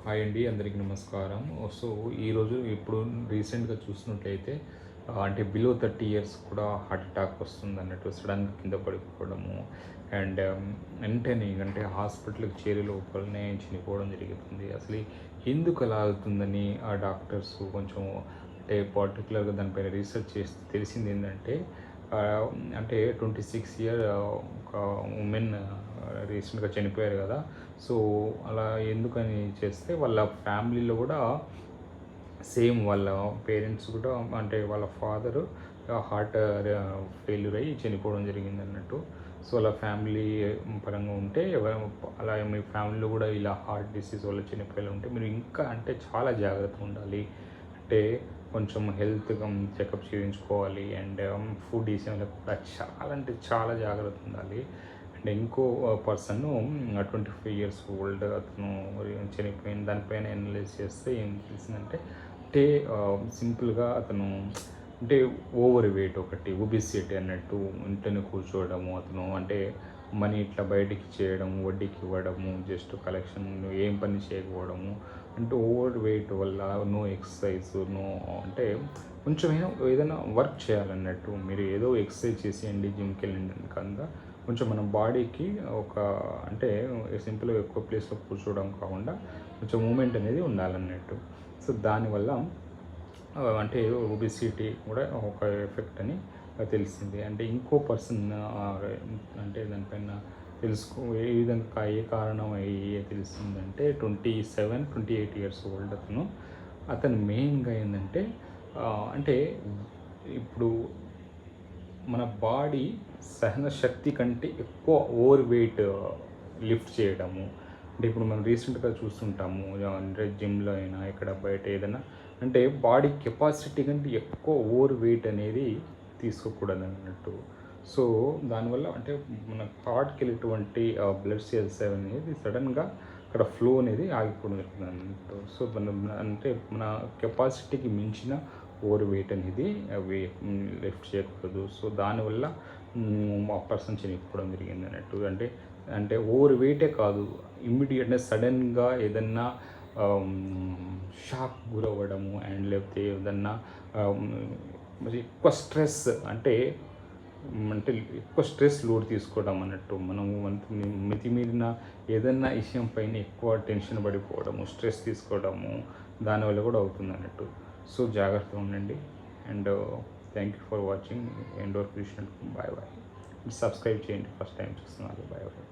Hi అండి, అందరికీ నమస్కారం. సో ఈరోజు ఇప్పుడు రీసెంట్గా చూసినట్లయితే అంటే బిలో 30 ఇయర్స్ కూడా హార్ట్ అటాక్ వస్తుంది అన్నట్టు, సడన్గా కింద పడిపోవడము అండ్ వెంటనే అంటే హాస్పిటల్కి చేరే లోపలనే చనిపోవడం జరుగుతుంది. అసలు ఎందుకు అలా అవుతుందని ఆ డాక్టర్స్ కొంచెం అంటే పర్టికులర్గా దానిపైన రీసెర్చ్ చేస్తే తెలిసింది ఏంటంటే అంటే 26 ఇయర్ ఒక ఉమెన్ రీసెంట్గా చనిపోయారు కదా. సో అలా ఎందుకని చేస్తే వాళ్ళ ఫ్యామిలీలో కూడా సేమ్ వాళ్ళ పేరెంట్స్ కూడా అంటే వాళ్ళ ఫాదరు హార్ట్ ఫెయిల్యూర్ అయ్యి చనిపోవడం జరిగింది అన్నట్టు. సో అలా ఫ్యామిలీ పరంగా ఉంటే అలా మీ ఫ్యామిలీలో కూడా ఇలా హార్ట్ డిసీజ్ వల్ల చనిపోయేలా ఉంటే మీరు ఇంకా అంటే చాలా జాగ్రత్తగా ఉండాలి. అంటే కొంచెం హెల్త్ చెకప్ చేయించుకోవాలి అండ్ ఫుడ్ విషయంలో కూడా చాలా అంటే చాలా జాగ్రత్త ఉండాలి. అండ్ ఇంకో పర్సన్ 25 ఇయర్స్ ఓల్డ్ అతను చనిపోయిన దానిపైన అనలైజ్ చేస్తే ఏం తెలిసిందంటే అంటే సింపుల్గా అతను అంటే ఓవర్ వెయిట్, ఒకటి ఒబిసిటీ అన్నట్టు, ఇంట్లోనే కూర్చోవడము, అతను అంటే మనీ ఇట్లా బయటికి చేయడం, వడ్డీకి ఇవ్వడము, జస్ట్ కలెక్షన్ ఏం పని చేయకపోవడము, అంటే ఓవర్ వెయిట్ వల్ల నో ఎక్సర్సైజ్, నో అంటే కొంచెమైనా ఏదైనా వర్క్ చేయాలన్నట్టు. మీరు ఏదో ఎక్సర్సైజ్ చేసేయండి, జిమ్కి వెళ్ళండి కనుక కొంచెం మన బాడీకి ఒక అంటే సింపుల్గా ఎక్కువ ప్లేస్లో కూర్చోవడం కాకుండా కొంచెం మూమెంట్ అనేది ఉండాలన్నట్టు. సో దానివల్ల అంటే ఒబిసిటీ కూడా ఒక ఎఫెక్ట్ అని తెలిసింది. అంటే ఇంకో పర్సన్ అంటే దానిపైన ఏ విధంగా ఏ కారణం అయ్యే తెలిసిందంటే 28 ఇయర్స్ ఓల్డ్ అతను మెయిన్గా ఏంటంటే అంటే ఇప్పుడు మన బాడీ సహన శక్తి కంటే ఎక్కువ ఓవర్ వెయిట్ లిఫ్ట్ చేయడము. అంటే ఇప్పుడు మనం రీసెంట్గా చూస్తుంటాము, అంటే జిమ్లో అయినా ఇక్కడ బయట ఏదైనా అంటే బాడీ కెపాసిటీ కంటే ఎక్కువ ఓవర్ వెయిట్ అనేది తీసుకోకూడదు అన్నట్టు. సో దానివల్ల అంటే మన హార్ట్కి వెళ్ళేటువంటి బ్లడ్ సెల్స్ అనేది సడన్గా అక్కడ ఫ్లో అనేది ఆగిపోవడం జరుగుతుంది అన్నట్టు. సో అంటే మన కెపాసిటీకి మించిన ఓవర్ వెయిట్ అనేది అవి లిఫ్ట్ చేయకూడదు. సో దానివల్ల ఆ పర్సన్ చనిపోవడం జరిగింది అన్నట్టు. అంటే అంటే ఓవర్ వెయిటే కాదు, ఇమ్మీడియట్గా సడన్గా ఏదన్నా షాక్ గురవ్వడము అండ్ లేకపోతే ఏదన్నా మరి ఎక్కువ స్ట్రెస్ అంటే అంటే ఎక్కువ స్ట్రెస్ లోడ్ తీసుకోవడం అన్నట్టు. మనము మితిమీరిన ఏదన్నా విషయం పైన ఎక్కువ టెన్షన్ పడిపోవడము, స్ట్రెస్ తీసుకోవడము, దానివల్ల కూడా అవుతుంది అన్నట్టు. సో జాగ్రత్తగా ఉండండి. And thank you for watching ఎండోర్ క్రిషన్. Bye bye. సబ్స్క్రైబ్ చేయండి, ఫస్ట్ టైం చూస్తున్నారు. Bye bye.